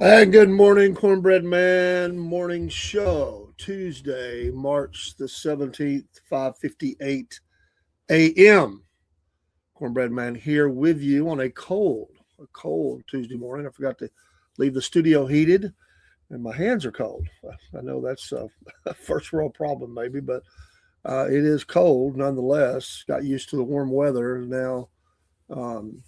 Hey, good morning, Cornbread Man. Morning show, Tuesday, March the 17th, 5:58 a.m. Cornbread Man here with you on a cold Tuesday morning. I forgot to leave the studio heated, and my hands are cold. I know that's a first world problem, maybe, but it is cold nonetheless. Got used to the warm weather. Now um,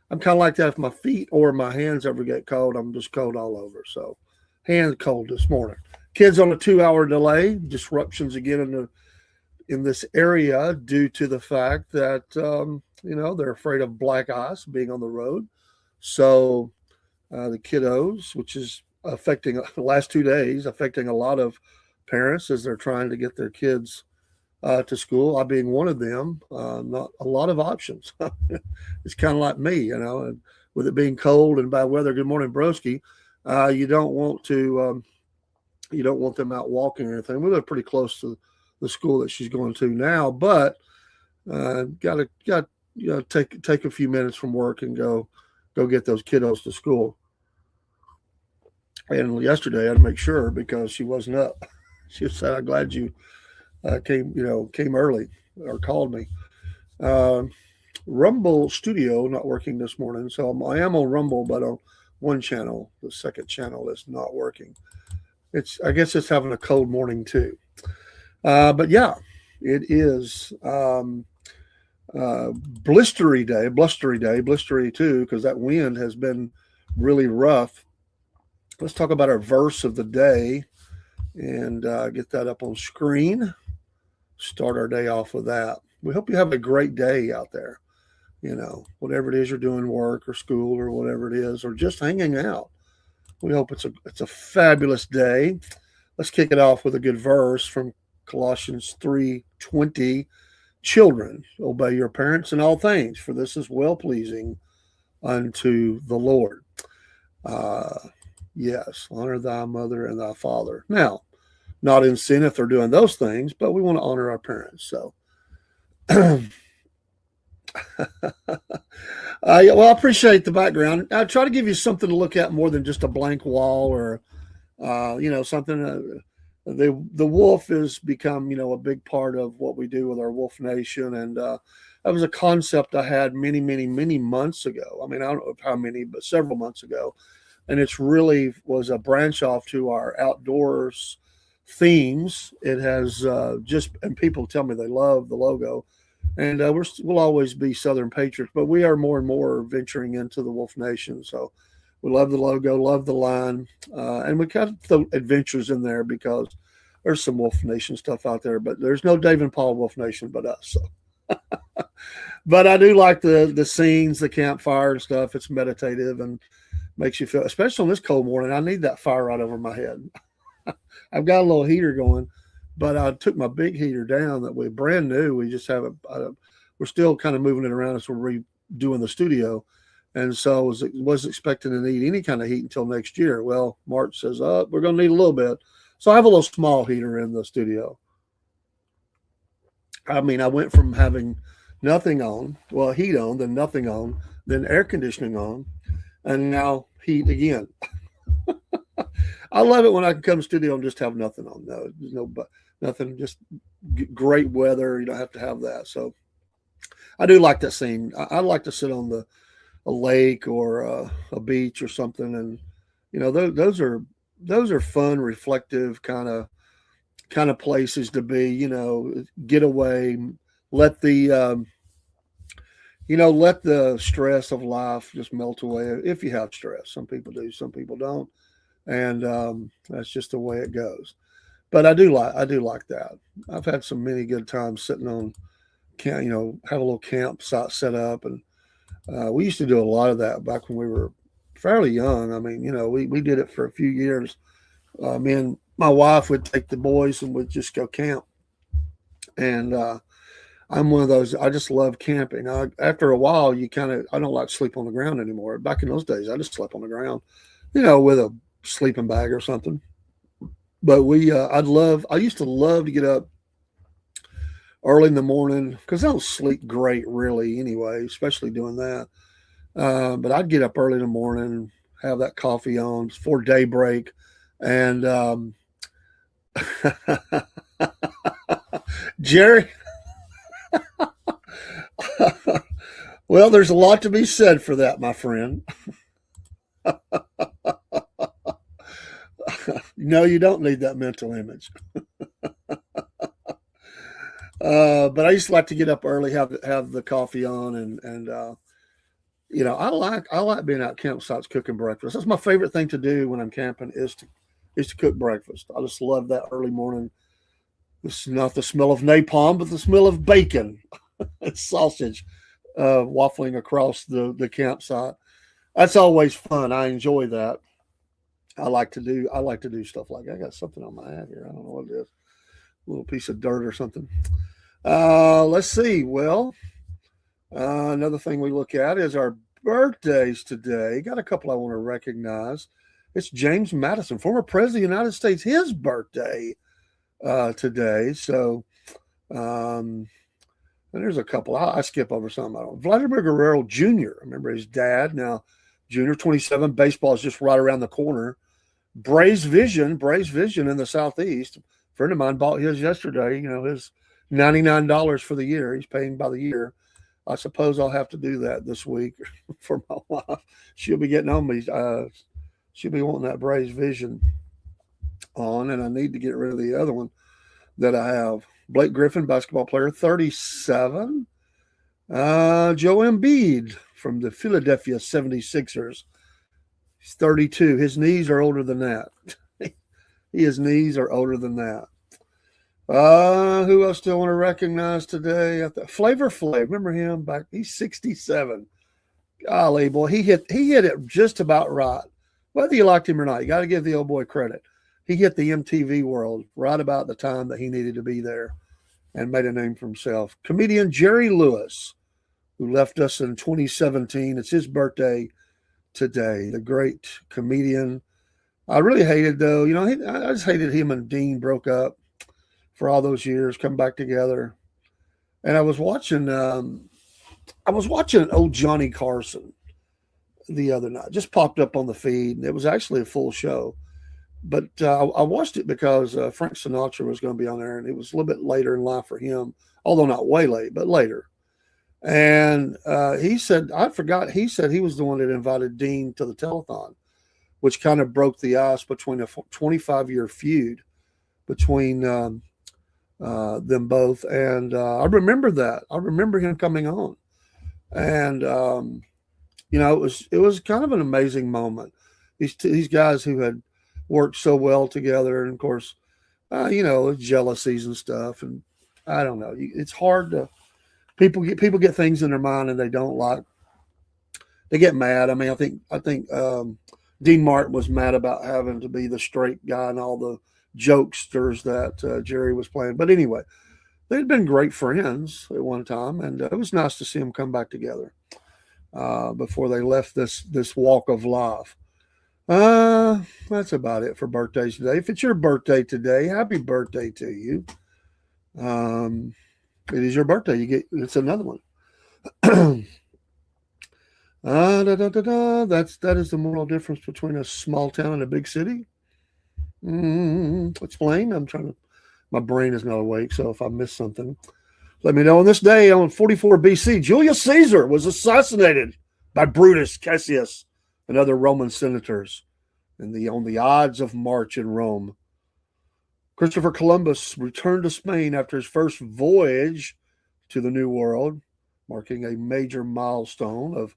I'm kind of like that. If my feet or my hands ever get cold, I'm just cold all over. So, hands cold this morning. Kids on a 2 hour delay. Disruptions again in this area due to the fact that they're afraid of black ice being on the road. So the kiddos, which is affecting the last 2 days, affecting a lot of parents as they're trying to get their kids to school. I being one of them, not a lot of options. It's kind of like me, and with it being cold and bad weather. Good morning, Broski. You don't want them out walking or anything. We live pretty close to the school that she's going to now, but got take a few minutes from work and go get those kiddos to school. And yesterday I had to make sure because she wasn't up. She said, "I'm glad you came early or called me." Uh, Rumble Studio not working this morning, so I am on Rumble, but on one channel. The second channel is not working. I guess it's having a cold morning too. But yeah, it is blustery too, because that wind has been really rough. Let's talk about our verse of the day and get that up on screen. Start our day off with that. We hope you have a great day out there. Whatever it is you're doing, work or school or whatever it is, or just hanging out. We hope it's a fabulous day. Let's kick it off with a good verse from Colossians 3:20. Children, obey your parents in all things, for this is well pleasing unto the Lord. Uh, yes, honor thy mother and thy father. Now, not in sin if they're doing those things, but we want to honor our parents. So, I appreciate the background. I try to give you something to look at more than just a blank wall or, something. The wolf has become, a big part of what we do with our Wolf Nation, and that was a concept I had many, many, many months ago. I mean, I don't know how many, but several months ago, and it's really was a branch off to our outdoors themes. It has and people tell me they love the logo, and we'll always be Southern Patriots, but we are more and more venturing into the Wolf Nation. So we love the logo, love the line, and we kind of throw adventures in there because there's some Wolf Nation stuff out there, but there's no Dave and Paul Wolf Nation but us. So. But I do like the scenes, the campfire and stuff. It's meditative and makes you feel, especially on this cold morning. I need that fire right over my head. I've got a little heater going, but I took my big heater down that we brand new. We just have we're still kind of moving it around as we're redoing the studio. And so was expecting to need any kind of heat until next year. Well, March says, we're going to need a little bit. So I have a little small heater in the studio. I mean, I went from having nothing on, well, heat on, then nothing on, then air conditioning on, and now heat again. I love it when I can come to studio and just have nothing on. No, there's nothing, just great weather. You don't have to have that. So I do like that scene. I like to sit on a lake or a beach or something, and those are fun, reflective kind of places to be. Get away, let let the stress of life just melt away. If you have stress, some people do, some people don't, and that's just the way it goes. But I do like that. I've had some many good times sitting on have a little campsite set up, and we used to do a lot of that back when we were fairly young. I mean, we did it for a few years. Me and my wife would take the boys and we'd just go camp. And I'm one of those. I just love camping. After a while, I don't like to sleep on the ground anymore. Back in those days, I just slept on the ground, with a sleeping bag or something. But I used to love to get up early in the morning because I don't sleep great really anyway, especially doing that. But I'd get up early in the morning, have that coffee on before daybreak, and Jerry. Well, there's a lot to be said for that, my friend. No, you don't need that mental image. But I used to like to get up early, have the coffee on, and I like being out campsites cooking breakfast. That's my favorite thing to do when I'm camping is to cook breakfast. I just love that early morning. It's not the smell of napalm, but the smell of bacon and sausage waffling across the campsite. That's always fun. I enjoy that. I like to do stuff like that. I got something on my hat here. I don't know what it is. A little piece of dirt or something. Let's see. Well, another thing we look at is our birthdays today. Got a couple I want to recognize. It's James Madison, former president of the United States, his birthday today. So, and there's a couple. I skip over some. I don't. Vladimir Guerrero Jr. I remember his dad. Now, Junior, 27. Baseball is just right around the corner. Braves Vision in the Southeast. A friend of mine bought his yesterday. His $99 for the year. He's paying by the year. I suppose I'll have to do that this week for my wife. She'll be getting on me. She'll be wanting that Braves Vision on, and I need to get rid of the other one that I have. Blake Griffin, basketball player, 37. Joe Embiid from the Philadelphia 76ers. He's 32. His knees are older than that. His knees are older than that. Who else do I want to recognize today? Flavor Flav. Remember him back? He's 67. Golly, boy, he hit it just about right. Whether you liked him or not, you got to give the old boy credit. He hit the MTV world right about the time that he needed to be there and made a name for himself. Comedian Jerry Lewis, who left us in 2017. It's his birthday today. The great comedian. I really hated, though. I just hated him and Dean broke up for all those years, come back together. And I was watching old Johnny Carson the other night. Just popped up on the feed, and it was actually a full show. But I watched it because Frank Sinatra was going to be on there, and it was a little bit later in life for him, although not way late, but later. And he said he was the one that invited Dean to the telethon, which kind of broke the ice between a 25-year feud between them both. And I remember that. I remember him coming on. And, it was kind of an amazing moment. These guys who had worked so well together, and of course, jealousies and stuff. And I don't know. It's hard to people get things in their mind and they don't like. They get mad. I mean, I think Dean Martin was mad about having to be the straight guy and all the jokesters that Jerry was playing. But anyway, they'd been great friends at one time, and it was nice to see them come back together before they left this walk of life. That's about it for birthdays today. If it's your birthday today, happy birthday to you. It is your birthday. It's another one. That is the moral difference between a small town and a big city. Explain. My brain is not awake, so if I miss something, let me know. On this day, on 44 BC, Julius Caesar was assassinated by Brutus, Cassius, and other Roman senators on the Ides of March in Rome. Christopher Columbus returned to Spain after his first voyage to the New World, marking a major milestone of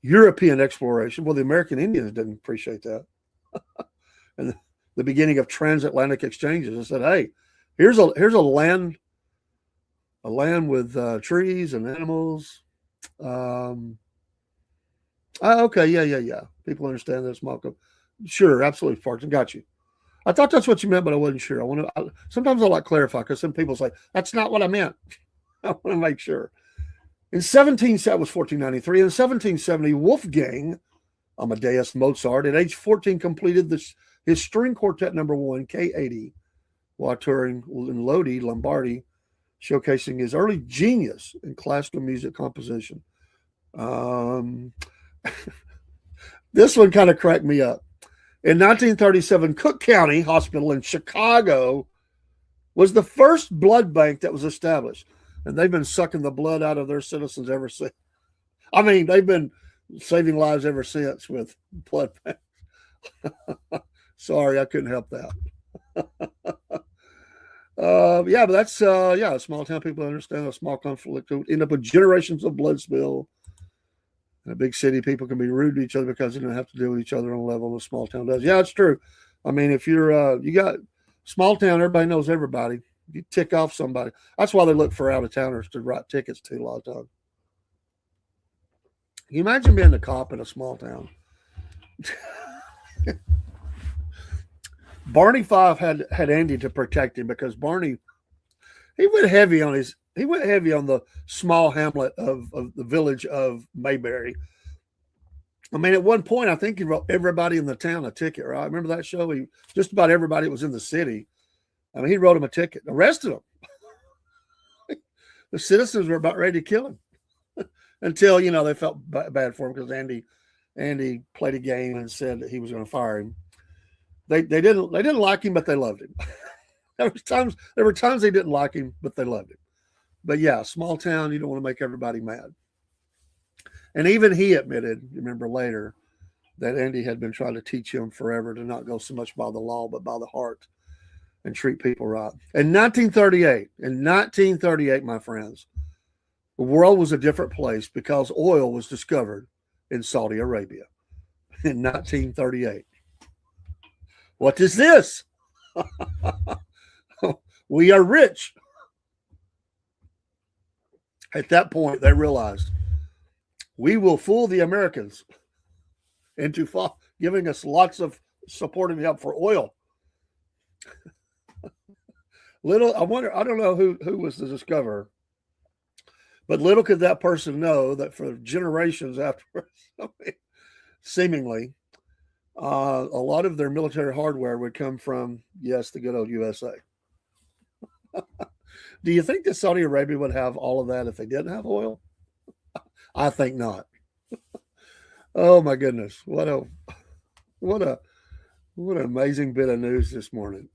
European exploration. Well, the American Indians didn't appreciate that. And the beginning of transatlantic exchanges. I said, hey, here's a land with trees and animals. Okay, yeah. People understand this, Malcolm. Sure, absolutely, Parkson. Got you. I thought that's what you meant, but I wasn't sure. Sometimes I like to clarify because some people say, that's not what I meant. I want to make sure. That was 1493. In 1770, Wolfgang Amadeus Mozart, at age 14, completed his string quartet number 1, K80, while touring in Lodi, Lombardy, showcasing his early genius in classical music composition. This one kind of cracked me up. In 1937, Cook County Hospital in Chicago was the first blood bank that was established. And they've been sucking the blood out of their citizens ever since. I mean, they've been saving lives ever since with blood banks. Sorry, I couldn't help that. Yeah, but that's yeah. Small town people understand a small conflict could end up with generations of blood spill. In a big city, people can be rude to each other because they don't have to deal with each other on a level a small town does. Yeah, it's true. I mean, if you're you got small town, everybody knows everybody. You tick off somebody. That's why they look for out of towners to write tickets to a lot of times. Can you imagine being a cop in a small town? Barney Five had Andy to protect him because Barney he went heavy on the small hamlet of the village of Mayberry. I mean, at one point, I think he wrote everybody in the town a ticket, right? Remember that show? Just about everybody that was in the city. I mean, he wrote them a ticket, arrested them. The citizens were about ready to kill him until, they felt bad for him because Andy played a game and said that he was going to fire him. They didn't like him, but they loved him. There were times they didn't like him, but they loved him. But yeah, small town, you don't want to make everybody mad. And even he admitted, remember later, that Andy had been trying to teach him forever to not go so much by the law, but by the heart and treat people right. In 1938, my friends, the world was a different place because oil was discovered in Saudi Arabia in 1938. What is this? We are rich. At that point, they realized we will fool the Americans into giving us lots of support and help for oil. I don't know who was the discoverer, but little could that person know that for generations afterwards, seemingly, a lot of their military hardware would come from, yes, the good old USA. Do you think that Saudi Arabia would have all of that if they didn't have oil? I think not. Oh my goodness. What an amazing bit of news this morning.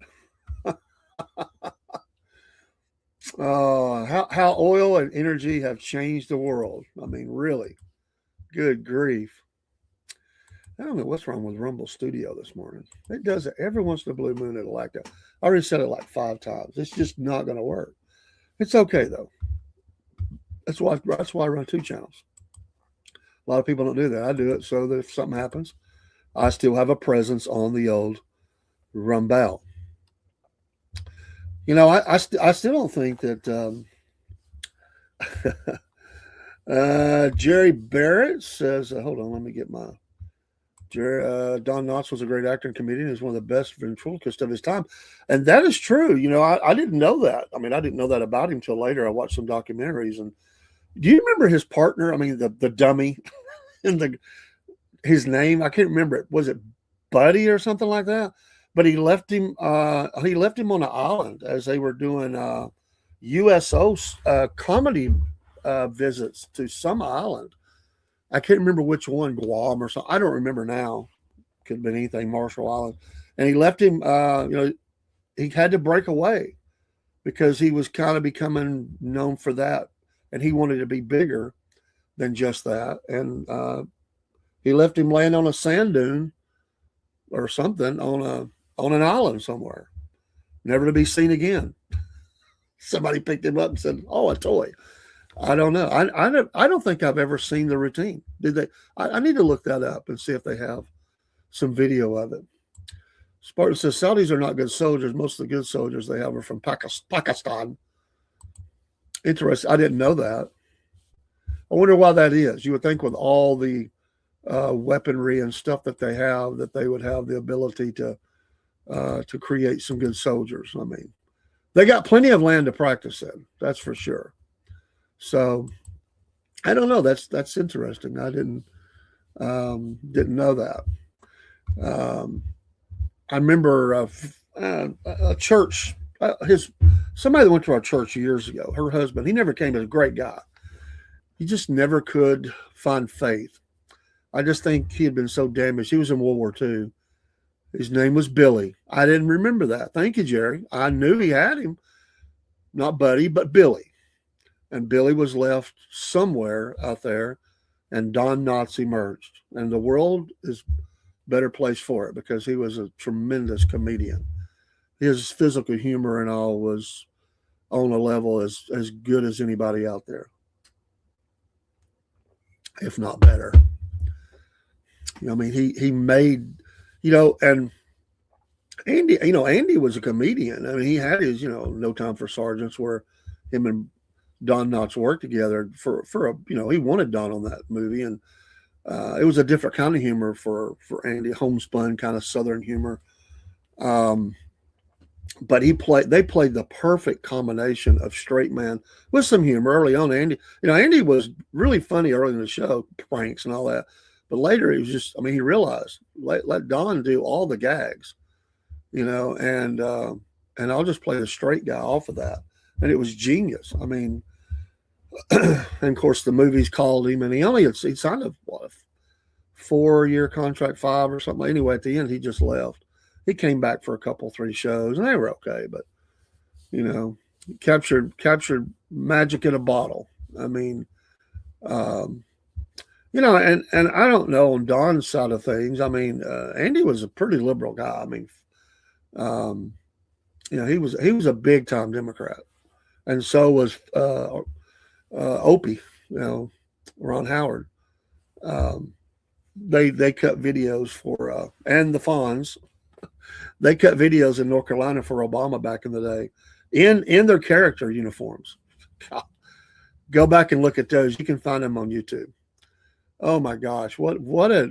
How oil and energy have changed the world. I mean, really. Good grief. I don't know what's wrong with Rumble Studio this morning. It does it every once in a blue moon. It'll like that. I already said it like 5 times. It's just not going to work. It's okay though. That's why I run 2 channels. A lot of people don't do that. I do it so that if something happens, I still have a presence on the old Rumble. I still don't think that Jerry Barrett says, hold on, let me get my Don Knotts was a great actor and comedian. He was one of the best ventriloquists of his time. And that is true. I didn't know that. I mean, I didn't know that about him till later. I watched some documentaries. And do you remember his partner? I mean, the dummy and his name, I can't remember it. Was it Buddy or something like that? But he left him on an island as they were doing USO comedy visits to some island. I can't remember which one, Guam or something. I don't remember now. Could have been anything, Marshall Island. And he left him, he had to break away because he was kind of becoming known for that. And he wanted to be bigger than just that. And he left him laying on a sand dune or something on an island somewhere, never to be seen again. Somebody picked him up and said, "Oh, a toy." I don't know. I don't think I've ever seen the routine. Did they? I need to look that up and see if they have some video of it. Spartan says Saudis are not good soldiers. Most of the good soldiers they have are from Pakistan. Interesting. I didn't know that. I wonder why that is. You would think with all the weaponry and stuff that they have, that they would have the ability to create some good soldiers. I mean, they got plenty of land to practice in. That's for sure. So I don't know. That's interesting. I didn't know that. I remember a church. Somebody that went to our church years ago. Her husband. He never came as a great guy. He just never could find faith. I just think he had been so damaged. He was in World War II. His name was Billy. I didn't remember that. Thank you, Jerry. I knew he had him, not Buddy, but Billy. And Billy was left somewhere out there, and Don Knotts emerged. And the world is a better place for it because he was a tremendous comedian. His physical humor and all was on a level as good as anybody out there, if not better. I mean, he made, and Andy was a comedian. I mean, he had his, No Time for Sergeants, where him and Don Knotts worked together for a, he wanted Don on that movie, and it was a different kind of humor for Andy, homespun kind of Southern humor. But they played the perfect combination of straight man with some humor early on. Andy was really funny early in the show, pranks and all that. But later he was just, he realized let Don do all the gags, and I'll just play the straight guy off of that. And it was genius. And of course the movies called him, and he signed a 4-year contract, 5 or something. Anyway, at the end he just left. He came back for a couple, 3 shows, and they were okay. But captured magic in a bottle. And I don't know on Don's side of things. Andy was a pretty liberal guy. He was a big time Democrat, and so was Opie. Ron Howard. They cut videos for and the Fonz. They cut videos in North Carolina for Obama back in the day, in their character uniforms. God. Go back and look at those. You can find them on YouTube. Oh my gosh, what a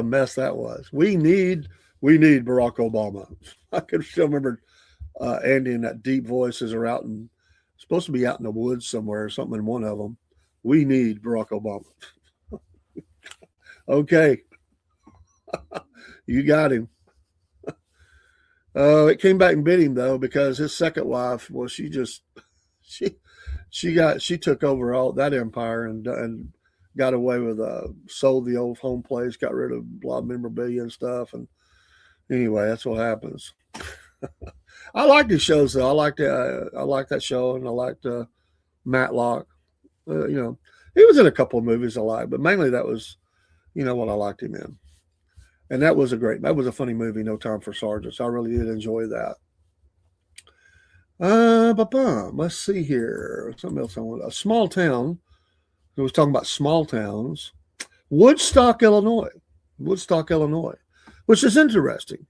mess that was. We need Barack Obama. I can still remember Andy and that deep voices are supposed to be out in the woods somewhere or something in one of them. We need Barack Obama. Okay. You got him. It came back and bit him though, because his second wife, well, she took over all that empire and got away with sold the old home place, got rid of a lot of memorabilia and stuff. And anyway, that's what happens. I like his shows though. I like that show, and I liked Matlock. He was in a couple of movies I liked, but mainly that was, what I liked him in. And that was a funny movie, No Time for Sergeants. I really did enjoy that. Let's see here. Something else I want. A small town. I was talking about small towns. Woodstock, Illinois, which is interesting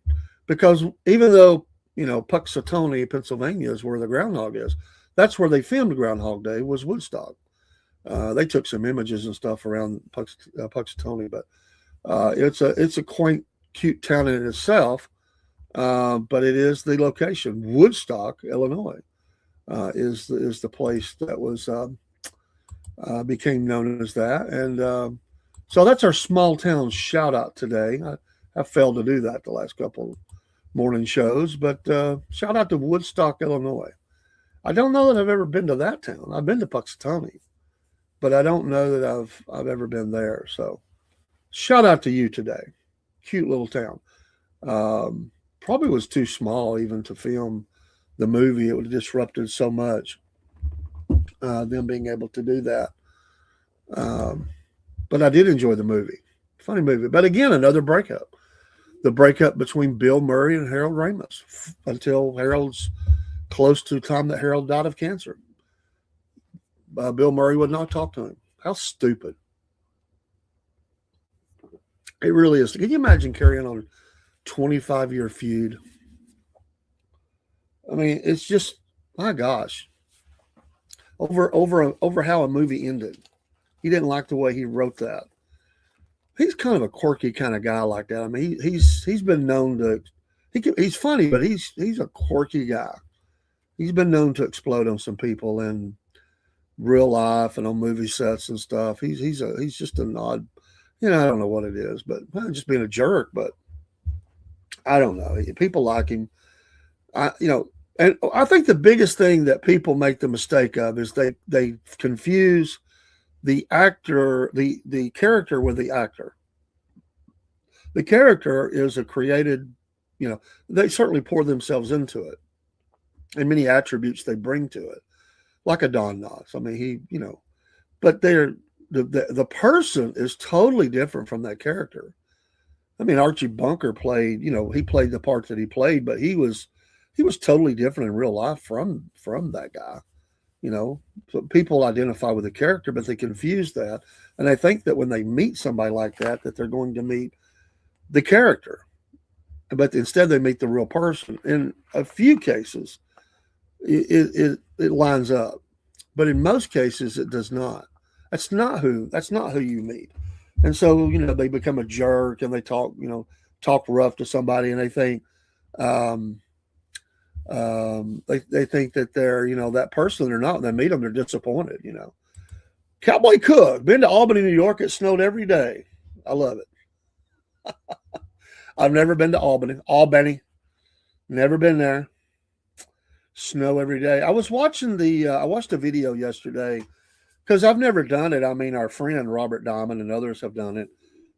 because even though, Puxatawny, Pennsylvania is where the groundhog is, that's where they filmed Groundhog Day, was Woodstock. They took some images and stuff around Puxatawny, but it's a quaint, cute town in itself. But it is the location. Woodstock, Illinois, is the place that was became known as that, and so that's our small town shout out today. I failed to do that the last couple morning shows, but shout out to Woodstock, Illinois. I don't know that I've ever been to that town. I've been to Puxatawny, but I don't know that I've ever been there. So shout out to you today. Cute little town. Probably was too small even to film the movie. It would have disrupted so much, them being able to do that. But I did enjoy the movie. Funny movie. But again, another breakup. The breakup between Bill Murray and Harold Ramis until Harold's close to the time that Harold died of cancer. Bill Murray would not talk to him. How stupid. It really is. Can you imagine carrying on a 25-year feud? It's just, my gosh. Over how a movie ended. He didn't like the way he wrote that. He's kind of a quirky kind of guy like that. He's been known to, he's funny, but he's a quirky guy. He's been known to explode on some people in real life and on movie sets and stuff. He's just an odd, I don't know what it is, but just being a jerk. But I don't know. People like him. And I think the biggest thing that people make the mistake of is they confuse the actor, the character with the actor. The character is a created, they certainly pour themselves into it and many attributes they bring to it, like a Don Knotts. I mean, but the person is totally different from that character. I mean, Archie Bunker played, he played the part that he played, but he was totally different in real life from that guy. So people identify with the character, but they confuse that, and they think that when they meet somebody like that they're going to meet the character, but instead they meet the real person. In a few cases, it lines up, but in most cases it does not. That's not who you meet, and so they become a jerk and they talk rough to somebody, and they think um, they think that they're that person. They're not. When they meet them, they're disappointed. Cowboy Cook, been to Albany, New York. It snowed every day. I love it. I've never been to Albany. Never been there. Snow every day. I watched a video yesterday because I've never done it. I mean, our friend Robert Diamond and others have done it,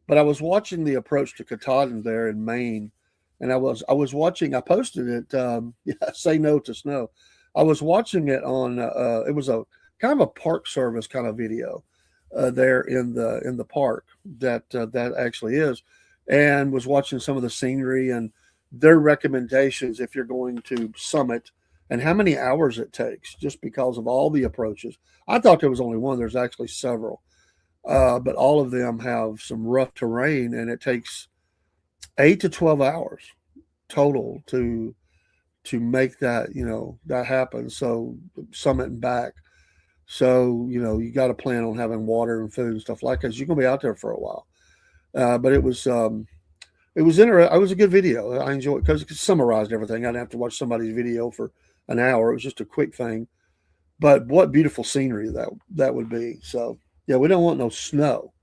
but I was watching the approach to Katahdin there in Maine, and I was watching. I posted it. Yeah, say no to snow. I was watching it on. It was a kind of a park service kind of video there in the park that actually is, and was watching some of the scenery and their recommendations if you're going to summit and how many hours it takes just because of all the approaches. I thought there was only one. There's actually several, but all of them have some rough terrain, and it takes 8 to 12 hours total to make that happen. So summit and back. So you got to plan on having water and food and stuff like that. 'Cause you're gonna be out there for a while. But it was interesting. It was a good video. I enjoyed it because it summarized everything. I didn't have to watch somebody's video for an hour. It was just a quick thing. But what beautiful scenery that would be. So yeah, we don't want no snow.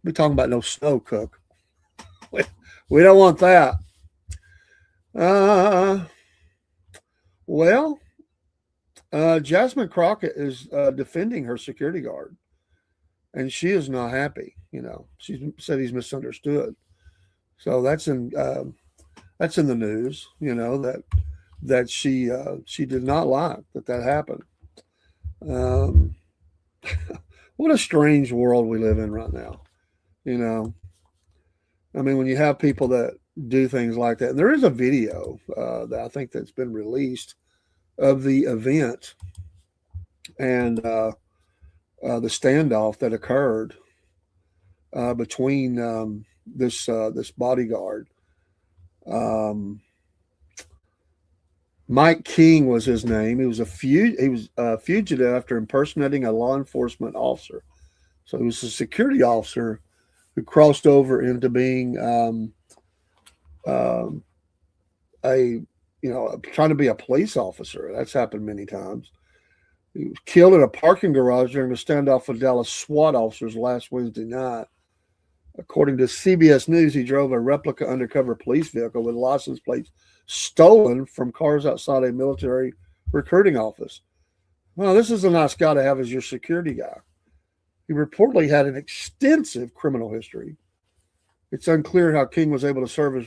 We're talking about no snow, Cook. We don't want that. Uh, well, Jasmine Crockett is defending her security guard, and she is not happy. She said he's misunderstood. So that's in the news. That she did not like that happened. Um, what a strange world we live in right now. You know, I mean, when you have people that do things like that, and there is a video that I think that's been released of the event and the standoff that occurred between this bodyguard. Um, Mike King was his name. He was a fugitive after impersonating a law enforcement officer. So he was a security officer who crossed over into being um, a trying to be a police officer. That's happened many times. He was killed in a parking garage during a standoff with Dallas SWAT officers last Wednesday night. According to CBS News, he drove a replica undercover police vehicle with license plates stolen from cars outside a military recruiting office. Well, this is a nice guy to have as your security guy. He reportedly had an extensive criminal history. It's unclear how King was able to serve as.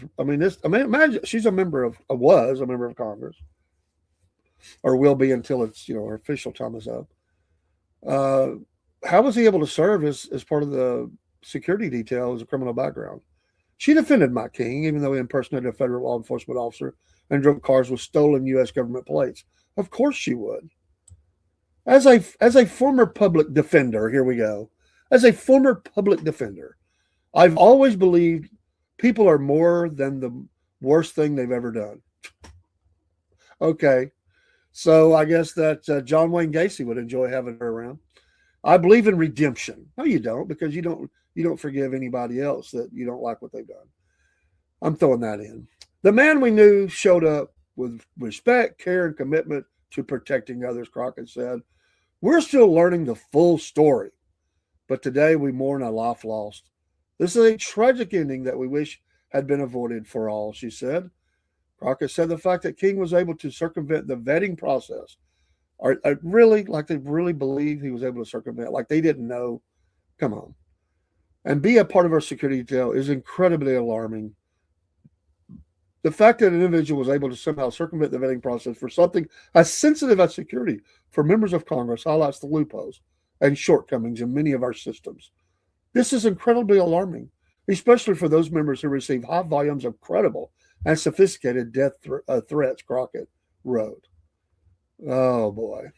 Imagine she's was a member of Congress, or will be until it's her official time is up. How was he able to serve as part of the security detail as a criminal background? She defended Mike King, even though he impersonated a federal law enforcement officer and drove cars with stolen U.S. government plates. Of course she would. As a former public defender, here we go. As a former public defender, I've always believed people are more than the worst thing they've ever done. Okay, so I guess that John Wayne Gacy would enjoy having her around. I believe in redemption. No, you don't, because you don't forgive anybody else that you don't like what they've done. I'm throwing that in. The man we knew showed up with respect, care, and commitment to protecting others, Crockett said. We're still learning the full story, but today we mourn a life lost. This is a tragic ending that we wish had been avoided for all, she said. Crockett said the fact that King was able to circumvent the vetting process are really like they really believe he was able to circumvent, like they didn't know. Come on. And be a part of our security detail is incredibly alarming. The fact that an individual was able to somehow circumvent the vetting process for something as sensitive as security for members of Congress highlights the loopholes and shortcomings in many of our systems. This is incredibly alarming, especially for those members who receive high volumes of credible and sophisticated death threats, Crockett wrote. Oh, boy.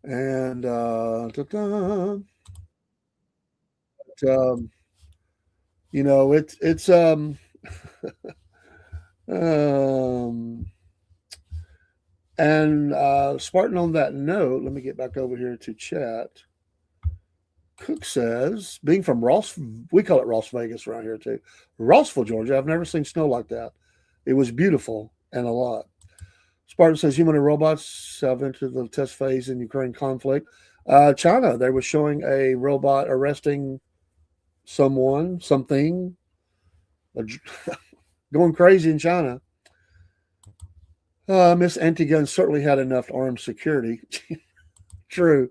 And you know, it's and Spartan, on that note, let me get back over here to chat. Cook says, being from we call it Ross Vegas around here too, Rossville, Georgia. I've never seen snow like that. It was beautiful and a lot. Spartan says, human and robots have entered the test phase in Ukraine conflict. China, they were showing a robot arresting something, going crazy in China. Miss Anti-Gun certainly had enough armed security. True.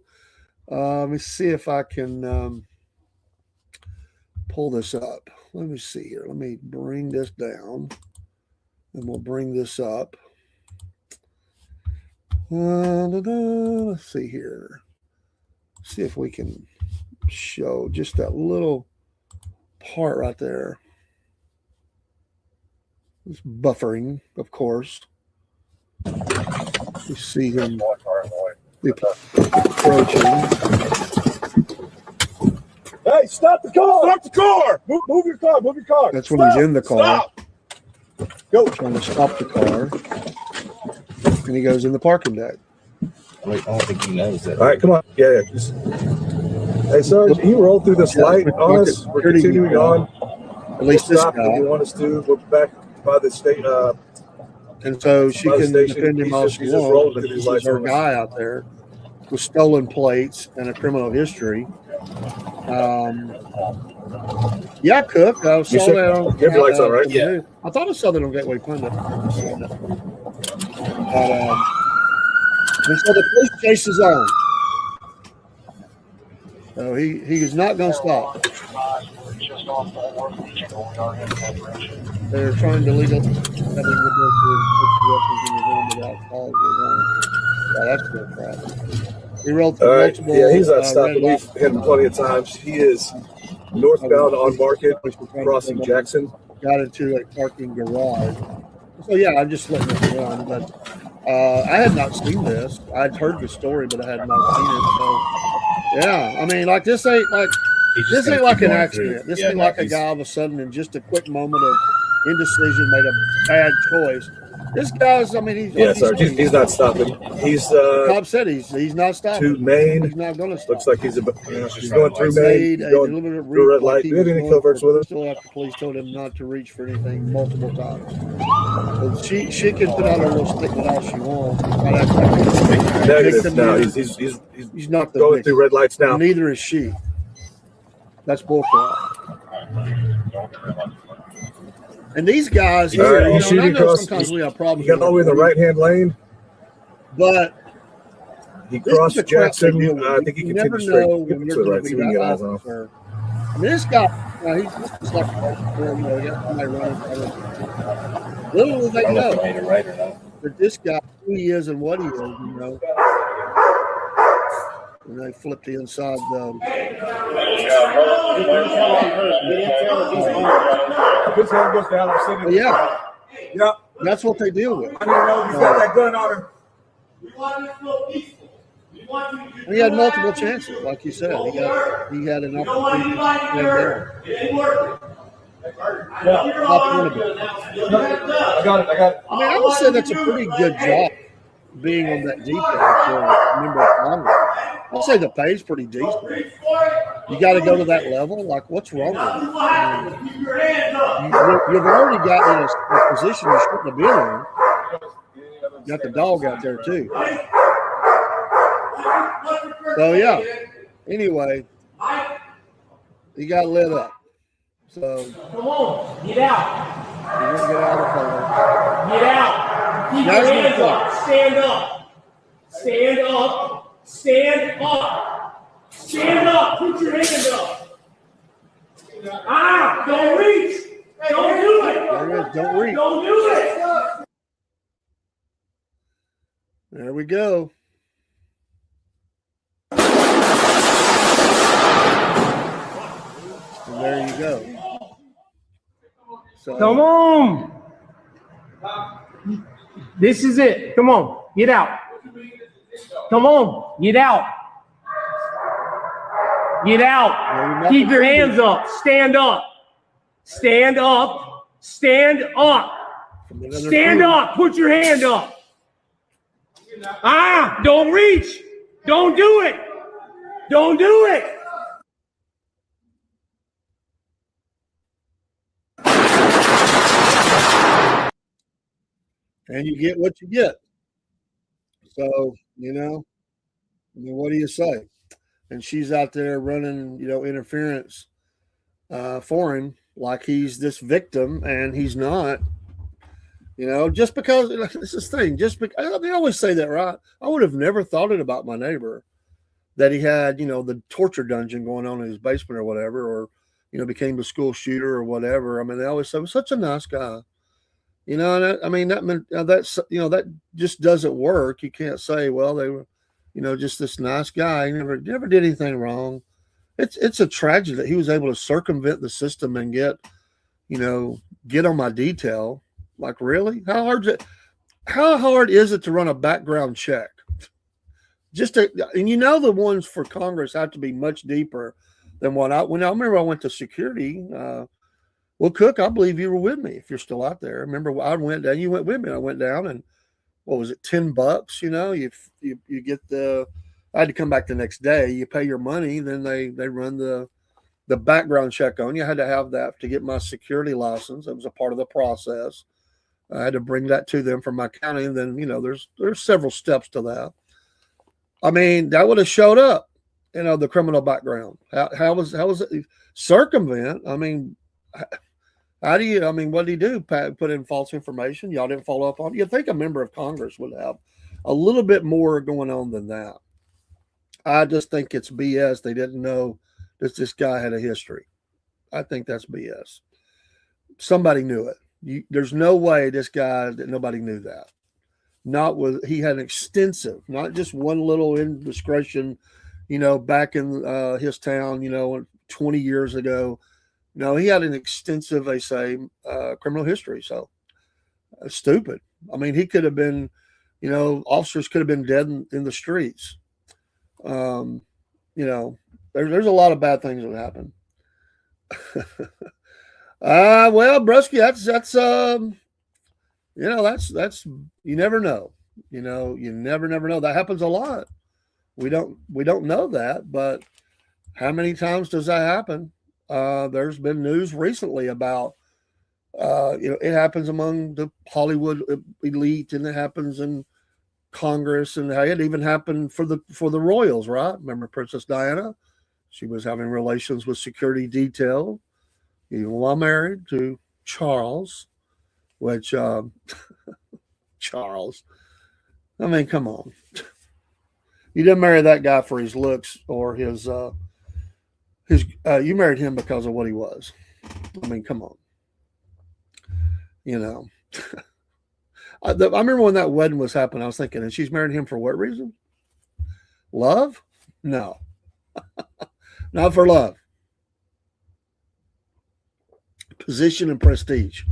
Let me see if I can pull this up. Let me see here. Let me bring this down, and we'll bring this up. Let's see here. See if we can show just that little part right there. It's buffering, of course. You see him approaching. Hey, stop the car! Stop the car! Move your car! Move your car! That's when he's in the car. Stop! Go! Trying to stop the car. And he goes in the parking deck. Wait, I don't think he knows that. All right, come on. Yeah. Just... Hey, sir, can you roll through this light on us? We're continuing on. At least this guy. If you want us to, we're back by the state. And so she can defend him all she wants, but this is her guy out there with stolen plates and a criminal history. Yeah, Cook. I saw that on. You have your lights on, right? Yeah. I thought I saw that on Gateway Pundit. And so the police chase is on. So he is not going to stop. They're trying to legally having the bill to put weapons in the room without cause or warrant. Yeah, that's good crap. He rolled through multiple. Yeah, he's not stopping. We've hit him plenty of times. He is northbound on Market, crossing Jackson. Got into a parking garage. So yeah, I'm just letting it run. But I had not seen this. I'd heard the story, but I had not seen it. So yeah, I mean, like this ain't like an accident. This ain't like a guy all of a sudden in just a quick moment of indecision made a bad choice. This guy's, I mean, he's not stopping. He's Cobb said he's not stopping. To Maine. He's not going to stop. Looks like he's going through Maine. Going through red light. Do you have any coverts with him? Still after police told him not to reach for anything multiple times. But she can put out a little statement all she wants. Negative. No, he's not the going through red lights now. Neither is she. That's bullshit. And these guys here, I know sometimes we have problems. He got all the way in the right-hand lane. But he crossed Jackson. I think he never continued straight. know when you're going to be that officer. I mean, this guy, he's just like somebody running. Little do they know that this guy, who he is and what he is, And they flipped the inside. Yeah. That's what they deal with. I don't know if he's got that gun on him. He had multiple chances, like you said. He had an opportunity to play there. I got it. I mean, I would say that's a pretty good job being on that detail for a member of Congress. I'll say the pay's pretty decent. You got to go to that level? Like, what's wrong with it? You've already got in a position you shouldn't have been in. You got the dog out there, too. So, yeah. Anyway, he got lit up. So, come on, get out. He didn't get out of the car. Get out. Keep your hands up. Stand up. Stand up. Stand up. Stand up. Put your hand up. Don't reach. Don't do it. There it is. Don't reach. Don't do it. There we go. And there you go. So, Come on. This is it. Come on. Get out. Come on. Get out. Get out. Keep your hands up. Stand up. Stand up. Stand up. Stand up. Put your hand up. Don't reach. Don't do it. Don't do it. and you get what you get. So, what do you say? And she's out there running, interference for him like he's this victim, and he's not. Just because this is the thing, they always say that, right? I would have never thought it about my neighbor that he had, the torture dungeon going on in his basement or whatever, or, became a school shooter or whatever. I mean, they always say, well, such a nice guy, and that just doesn't work. You can't say, well, they were, just this nice guy. He never did anything wrong. It's a tragedy that he was able to circumvent the system and get on my detail. Like, really? How hard is it to run a background check? And the ones for Congress have to be much deeper than when I remember I went to security. Well, Cook, I believe you were with me if you're still out there. Remember, I went down, you went with me. I went down, and what was it, $10? You get I had to come back the next day. You pay your money, then they run the background check on you. I had to have that to get my security license. It was a part of the process. I had to bring that to them from my county, and then there's several steps to that. I mean, that would have showed up, the criminal background. How was it circumvent? I mean, what did he do? Put in false information? Y'all didn't follow up on it? You'd think a member of Congress would have a little bit more going on than that. I just think it's BS. They didn't know that this guy had a history. I think that's BS. Somebody knew it. There's no way this guy that nobody knew that. He had an extensive, not just one little indiscretion, back in his town, 20 years ago. No, he had an extensive, they say, criminal history. So stupid. I mean, he could have been, officers could have been dead in the streets. There's a lot of bad things that happen. Well, Brusky, that's you never know. You never know. That happens a lot. We don't know that, but how many times does that happen? There's been news recently about it happens among the Hollywood elite, and it happens in Congress, and it even happened for the royals, right? Remember Princess Diana? She was having relations with security detail, even while married to Charles, which Charles, I mean, come on. You didn't marry that guy for his looks or his you married him because of what he was. I mean, come on. I remember when that wedding was happening, I was thinking, and she's married him for what reason? Love? No. Not for love. Position and prestige.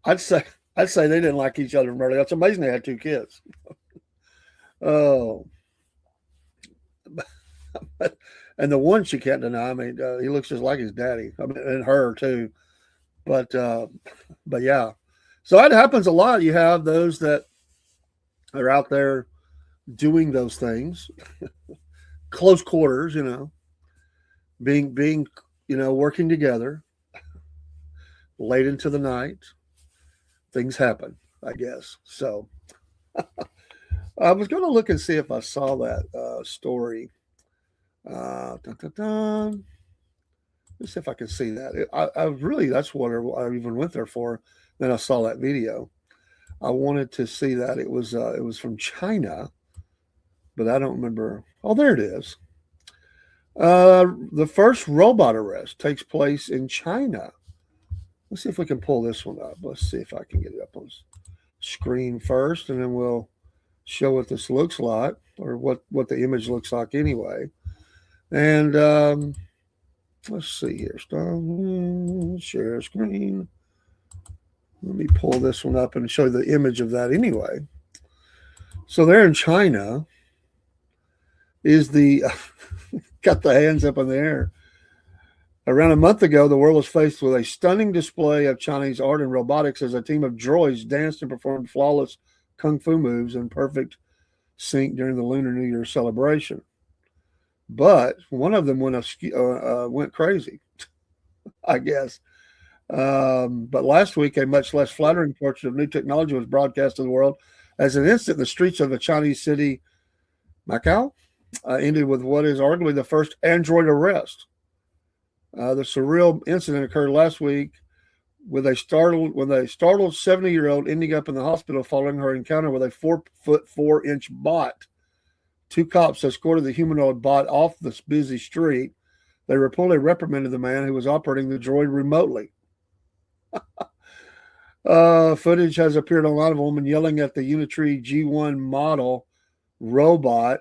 I'd say they didn't like each other from early. It's amazing they had 2 kids. Oh. And the one she can't deny, I mean, he looks just like his daddy. I mean, and her too. But yeah. So that happens a lot. You have those that are out there doing those things, close quarters, being working together late into the night. Things happen, I guess. So I was going to look and see if I saw that story. Let's see if I can see that. I really, that's what I even went there for. Then I saw that video. I wanted to see that. It was from China, but I don't remember. Oh, there it is. The first robot arrest takes place in China. Let's see if we can pull this one up. Let's see if I can get it up on screen first, and then we'll show what this looks like, or what the image looks like anyway. And let's see here. Share screen. Let me pull this one up and show you the image of that anyway. So there in China is the got the hands up in the air. Around a month ago, the world was faced with a stunning display of Chinese art and robotics as a team of droids danced and performed flawless kung fu moves in perfect sync during the Lunar New Year celebration. But one of them went crazy, I guess. But last week, a much less flattering portrait of new technology was broadcast to the world as an instant in the streets of a Chinese city, Macau, ended with what is arguably the first android arrest. The surreal incident occurred last week with a startled 70-year-old ending up in the hospital following her encounter with a 4'4" bot. Two cops escorted the humanoid bot off this busy street. They reportedly reprimanded the man who was operating the droid remotely. Footage has appeared online of a woman yelling at the Unitree G1 model robot,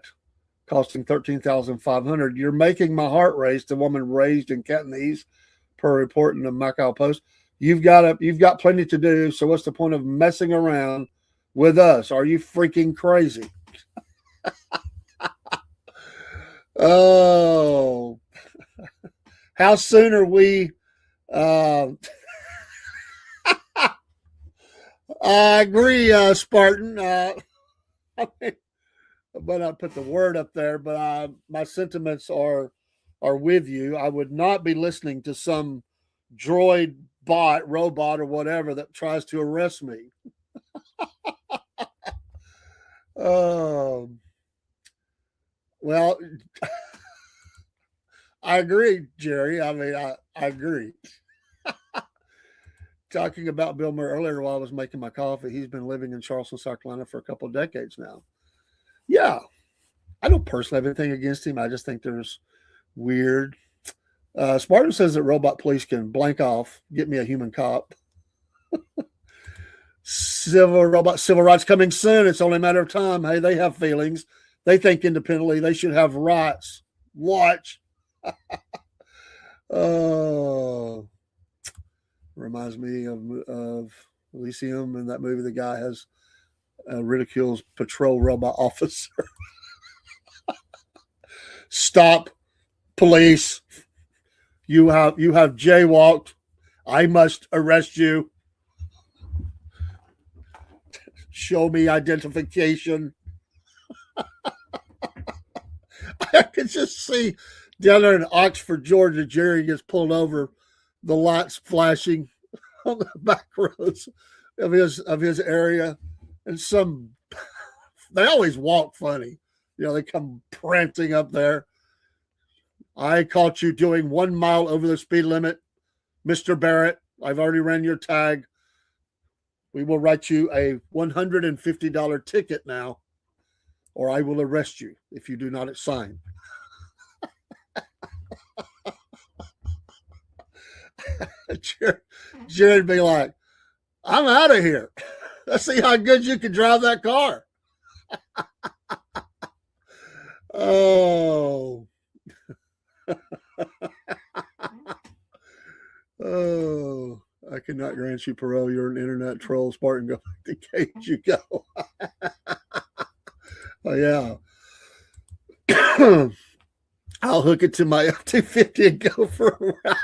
costing $13,500. You're making my heart race. The woman raised in Cantonese, per report in the Macau Post. You've got plenty to do. So what's the point of messing around with us? Are you freaking crazy? Oh, how soon are we? I agree, Spartan. I might not put the word up there, but my sentiments are with you. I would not be listening to some droid robot or whatever that tries to arrest me. Well, I agree, Jerry. I mean, I agree. Talking about Bill Murray earlier while I was making my coffee, he's been living in Charleston, South Carolina for a couple of decades now. Yeah, I don't personally have anything against him. I just think there's weird. Spartan says that robot police can blank off, get me a human cop. Civil rights coming soon. It's only a matter of time. Hey, they have feelings. They think independently. They should have rights. Watch. Oh, reminds me of Elysium in that movie. The guy has ridicules patrol robot officer. Stop, police! You have jaywalked. I must arrest you. Show me identification. I could just see down there in Oxford, Georgia, Jerry gets pulled over, the lights flashing on the back roads of his area, and they always walk funny. You know, they come prancing up there. I caught you doing 1 mile over the speed limit, Mr. Barrett. I've already ran your tag. We will write you a $150 ticket now, or I will arrest you if you do not sign. Jared be like, I'm out of here. Let's see how good you can drive that car. Oh. Oh, I cannot grant you parole. You're an internet troll. Spartan, go back to cage you go. Oh, yeah. I'll hook it to my F-250 and go for a ride.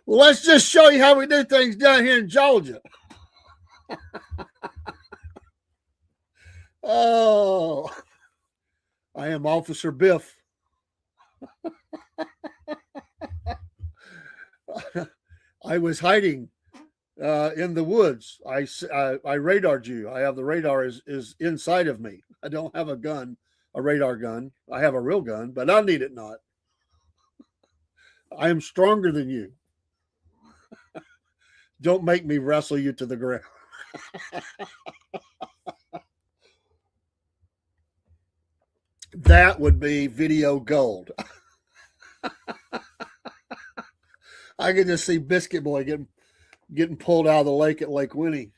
Well, let's just show you how we do things down here in Georgia. Oh, I am Officer Biff. I was hiding in the woods. I radared you. I have the radar is inside of me. I don't have a gun, a radar gun. I have a real gun, but I need it not. I am stronger than you. Don't make me wrestle you to the ground. That would be video gold. I can just see Biscuit Boy getting pulled out of the lake at Lake Winnie.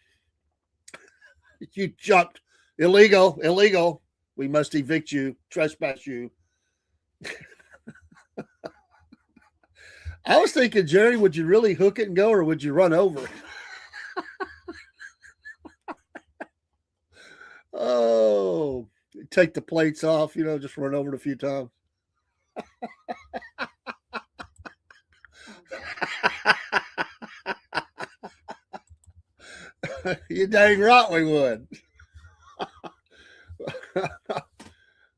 You jumped. Illegal. We must evict you, trespass you. I was thinking, Jerry, would you really hook it and go, or would you run over it? Oh, take the plates off, just run over it a few times. You dang right we would.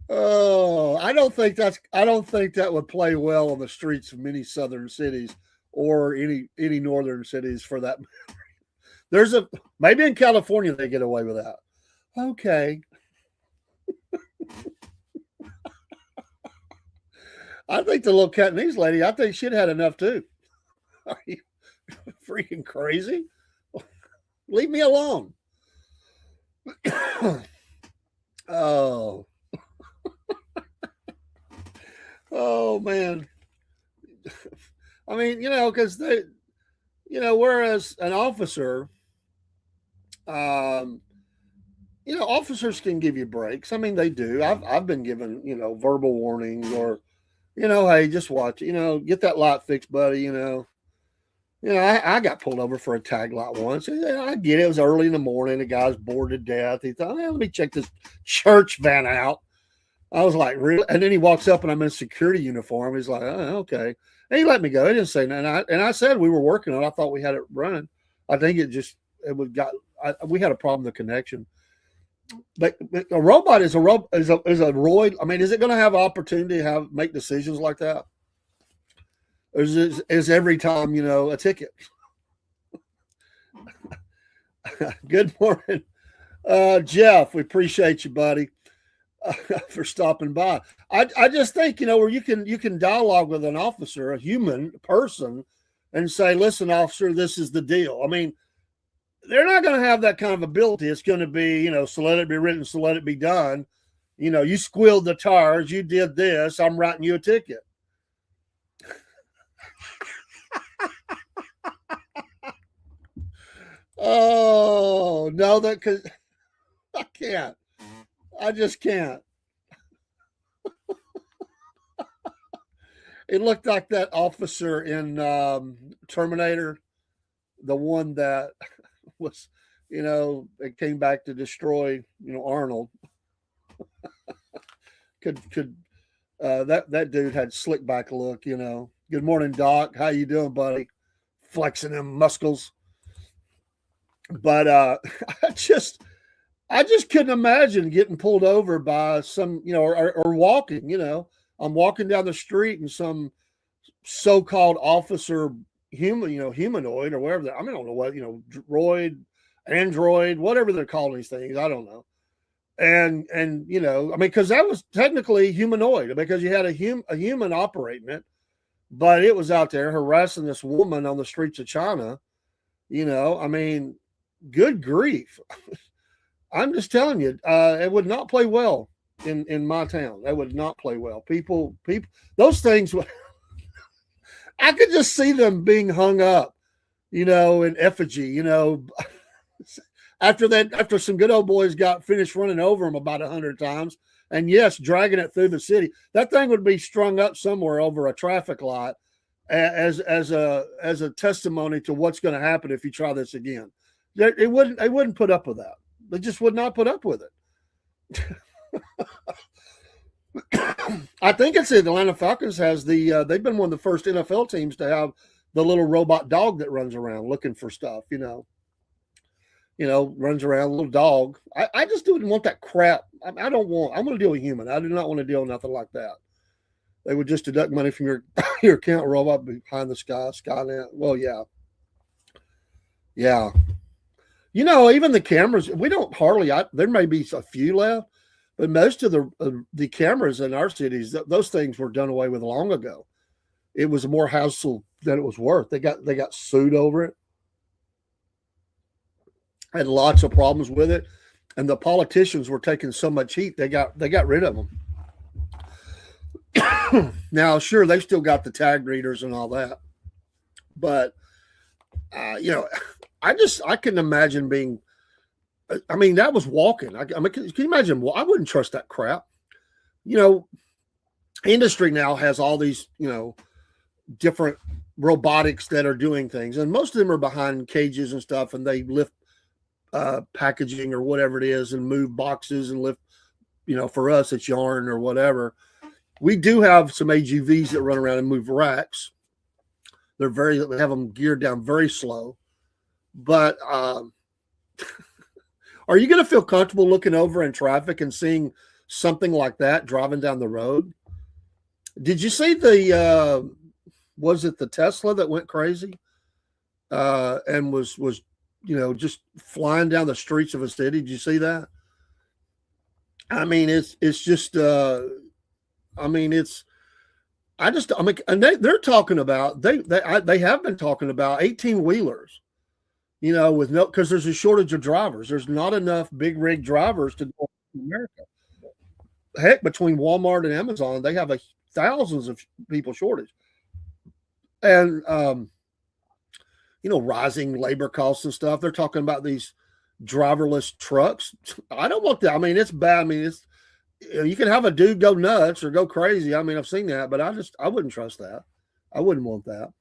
Oh, I don't think that would play well on the streets of many southern cities or any northern cities for that matter. Maybe in California they get away with that. Okay. I think the little Cantonese lady, I think she'd had enough too. Are you freaking crazy? Leave me alone. Oh. Oh, man. I mean, because they, whereas an officer, officers can give you breaks. I mean, they do. I've been given, verbal warnings or, hey, just watch, get that light fixed, buddy, I got pulled over for a tag light once. I get it. It was early in the morning. The guy's bored to death. He thought, let me check this church van out. I was like, really? And then he walks up and I'm in a security uniform. He's like, oh, okay. And he let me go. He didn't say nothing. And I said we were working on it. I thought we had it running. I think we had a problem with the connection. But a robot is a roid. I mean, is it going to have opportunity to make decisions like that? Or is every time, a ticket? Good morning, Jeff. We appreciate you, buddy, for stopping by. I just think, where you can dialogue with an officer, a human person, and say, listen, officer, this is the deal. I mean, they're not going to have that kind of ability. It's going to be, so let it be written, so let it be done. You squealed the tires, you did this, I'm writing you a ticket. Oh, no, because I can't. I just can't. It looked like that officer in Terminator, the one that was, it came back to destroy, Arnold. That dude had slick back look, Good morning, Doc. How you doing, buddy? Flexing them muscles. But I just couldn't imagine getting pulled over by some, or walking, I'm walking down the street and some so-called officer humanoid or whatever. I don't know what, droid, android, whatever they're calling these things. I don't know. And because that was technically humanoid because you had a human operating it, but it was out there harassing this woman on the streets of China. Good grief. I'm just telling you, it would not play well in my town. It would not play well. People, those things, I could just see them being hung up, in effigy, after some good old boys got finished running over them about 100 times. And yes, dragging it through the city. That thing would be strung up somewhere over a traffic light as a testimony to what's going to happen if you try this again. They wouldn't put up with that. They just would not put up with it. I think it's the Atlanta Falcons has they've been one of the first NFL teams to have the little robot dog that runs around looking for stuff, runs around, little dog. I just didn't want that crap. I'm going to deal with human. I do not want to deal with nothing like that. They would just deduct money from your account robot behind the Skynet. Well, yeah. Yeah. Even the cameras, we don't there may be a few left, but most of the cameras in our cities, those things were done away with long ago. it was more hassle than it was worth. They got sued over it. Had lots of problems with it, and the politicians were taking so much heat they got rid of them. Now, sure, they've still got the tag readers and all that, but I can imagine being. I mean, that was walking. I mean, can you imagine? Well, I wouldn't trust that crap. Industry now has all these different robotics that are doing things, and most of them are behind cages and stuff, and they lift packaging or whatever it is and move boxes and lift. For us, it's yarn or whatever. We do have some AGVs that run around and move racks. They have them geared down very slow. But are you going to feel comfortable looking over in traffic and seeing something like that driving down the road? Did you see was it the Tesla that went crazy and was just flying down the streets of a city? Did you see that? I mean, it's just. And they're talking about they have been talking about 18-wheelers, because there's a shortage of drivers. There's not enough big rig drivers to go to America. Heck, between Walmart and Amazon, they have thousands of people shortage, and rising labor costs and stuff. They're talking about these driverless trucks. I don't want that. I mean, it's bad. I mean, it's. You can have a dude go nuts or go crazy. I mean, I've seen that, but I wouldn't trust that. I wouldn't want that.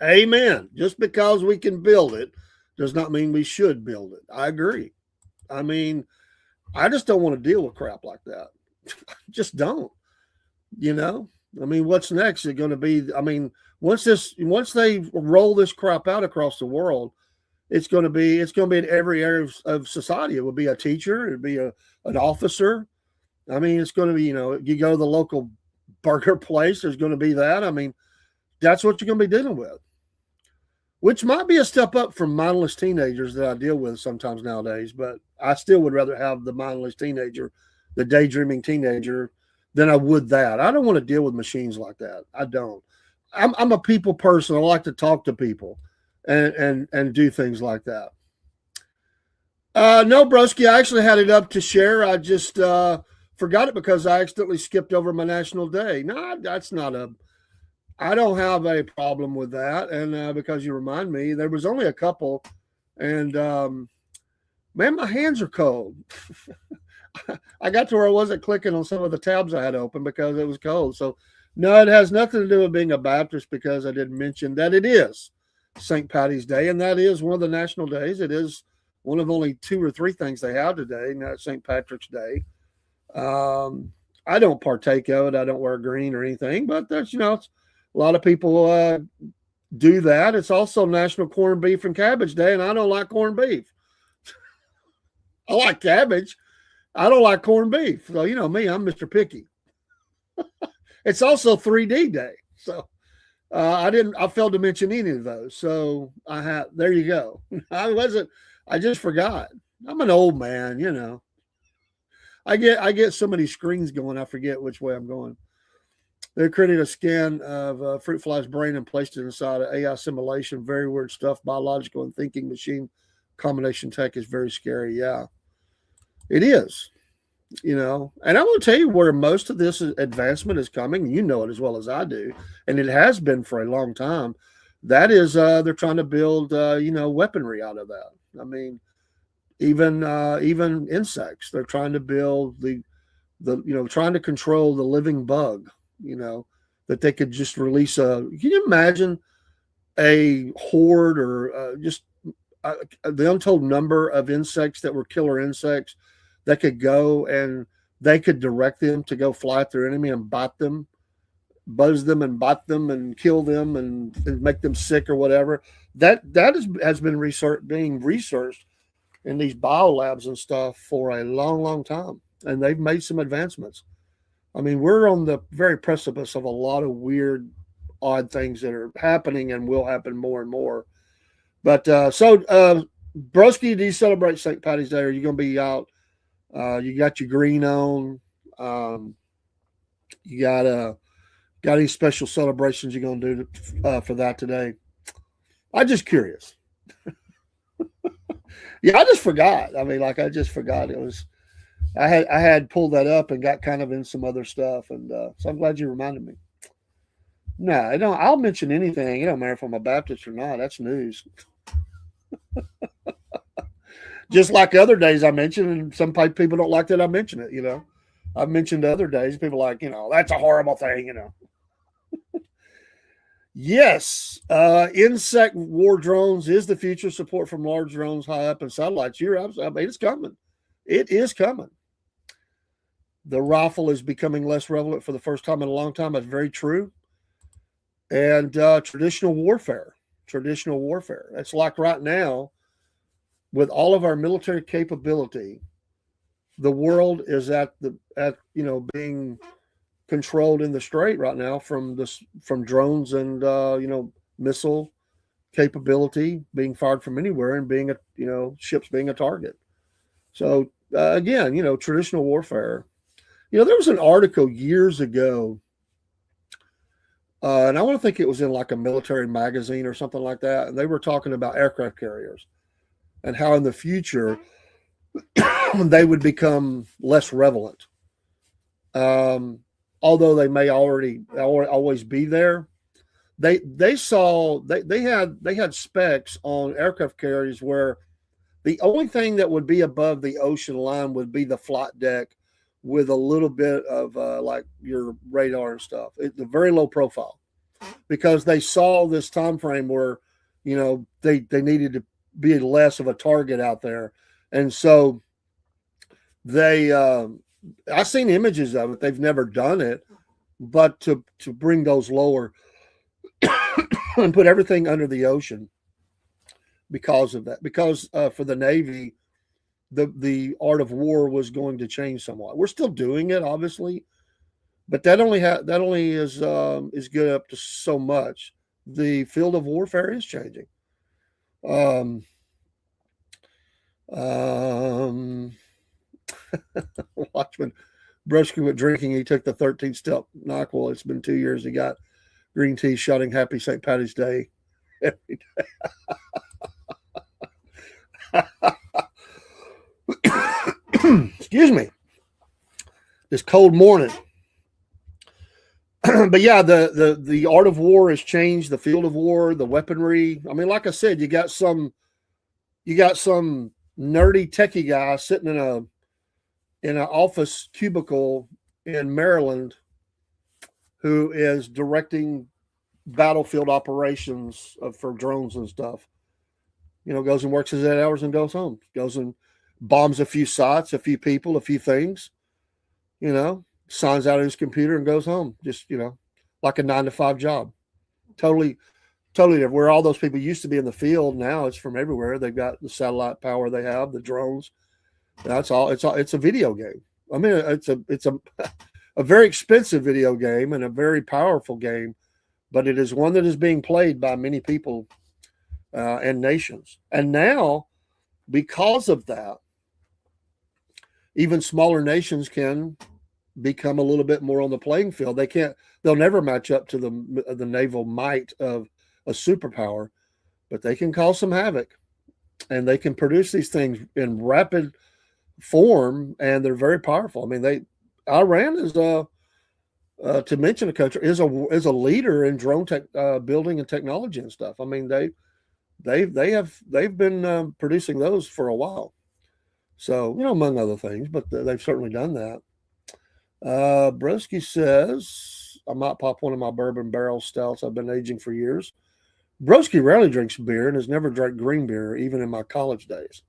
Amen. Just because we can build it does not mean we should build it. I agree. I mean, I just don't want to deal with crap like that. Just don't. I mean, what's next? Is it going to be? I mean, once they roll this crap out across the world, it's going to be in every area of society. It will be a teacher. It'd be an officer. I mean, it's going to be, you go to the local burger place, there's going to be that. I mean, that's what you're going to be dealing with, which might be a step up from mindless teenagers that I deal with sometimes nowadays. But I still would rather have the mindless teenager, the daydreaming teenager, than I would that. I don't want to deal with machines like that. I don't. I'm a people person. I like to talk to people and do things like that. No, broski, I actually had it up to share. I just forgot it because I accidentally skipped over my national day. No, that's not I don't have a problem with that. And because you remind me, there was only a couple. And, man, my hands are cold. I got to where I wasn't clicking on some of the tabs I had open because it was cold. So, no, it has nothing to do with being a Baptist because I didn't mention that it is St. Patty's Day, and that is one of the national days. It is one of only 2 or 3 things they have today, and that's St. Patrick's Day. I don't partake of it. I don't wear green or anything, but that's, a lot of people do that. It's also National Corned Beef and Cabbage Day, and I don't like corned beef. I like cabbage. I don't like corned beef. So, me, I'm Mr. Picky. It's also 3D Day. So, I failed to mention any of those. So there you go. I just forgot. I'm an old man, I get so many screens going, I forget which way I'm going. They created a scan of a fruit fly's brain and placed it inside an AI simulation. Very weird stuff. Biological and thinking machine combination tech is very scary. Yeah, it is. And I will tell you where most of this advancement is coming. You know it as well as I do, and it has been for a long time. That is, they're trying to build, weaponry out of that. I mean, even insects. They're trying to build trying to control the living bug. That they could just release can you imagine a horde or just the untold number of insects that were killer insects that could go and they could direct them to go fly at their enemy and bite them, buzz them and bite them and kill them and make them sick or whatever. That has been being researched in these biolabs and stuff for a long, long time. And they've made some advancements. I mean, we're on the very precipice of a lot of weird, odd things that are happening and will happen more and more. But broski, do you celebrate St. Patty's Day? Are you going to be out? You got your green on. You got Got any special celebrations you're gonna do for that today? I'm just curious. Yeah, I just forgot. I mean, like I just forgot it was. I had pulled that up and got kind of in some other stuff, and so I'm glad you reminded me. No, I don't. I'll mention anything. It don't matter if I'm a Baptist or not. That's news. Just like other days I mentioned, and some people don't like that I mention it. I've mentioned other days. People are like, that's a horrible thing. Yes, insect war drones is the future. Support from large drones high up in satellites. You're absolutely. I mean, it's coming. It is coming. The rifle is becoming less relevant for the first time in a long time. That's very true. And traditional warfare. It's like right now, with all of our military capability, the world is at being controlled in the strait right now from drones and missile capability being fired from anywhere and being ships being a target. So again, traditional warfare. There was an article years ago, and I want to think it was in like a military magazine or something like that, and they were talking about aircraft carriers and how in the future they would become less relevant. Although they may always be there, they had specs on aircraft carriers where the only thing that would be above the ocean line would be the flight deck with a little bit of like your radar and stuff. It's a very low profile because they saw this time frame where they needed to be less of a target out there, and so they I've seen images of it. They've never done it, but to bring those lower and put everything under the ocean because of that. Because for the Navy, the art of war was going to change somewhat. We're still doing it, obviously, but that only is good up to so much. The field of warfare is changing. Watchman Broski went drinking. He took the 13-step NyQuil. It's been 2 years. He got green tea, shouting "Happy St. Patty's Day" every day. Excuse me. This cold morning. But yeah, the art of war has changed. The field of war, the weaponry. I mean, like I said, you got some nerdy techie guy sitting in an office cubicle in Maryland who is directing battlefield operations for drones and stuff. Goes and works his 8 hours and goes home. Goes and bombs a few sites, a few people, a few things. Signs out his computer and goes home. Just like a 9-to-5 job. Totally different. Where all those people used to be in the field, now it's from everywhere. They've got the satellite power. They have the drones. That's all. It's a video game. I mean, it's a very expensive video game and a very powerful game, but it is one that is being played by many people and nations. And now, because of that, even smaller nations can become a little bit more on the playing field. They'll never match up to the naval might of a superpower, but they can cause some havoc, and they can produce these things in rapid form, and they're very powerful. I mean, Iran is to mention a country is a leader in drone building and technology and stuff. I mean, they've been producing those for a while. So, among other things, but they've certainly done that. Broski says, I might pop one of my bourbon barrel stouts I've been aging for years. Broski rarely drinks beer and has never drank green beer, even in my college days.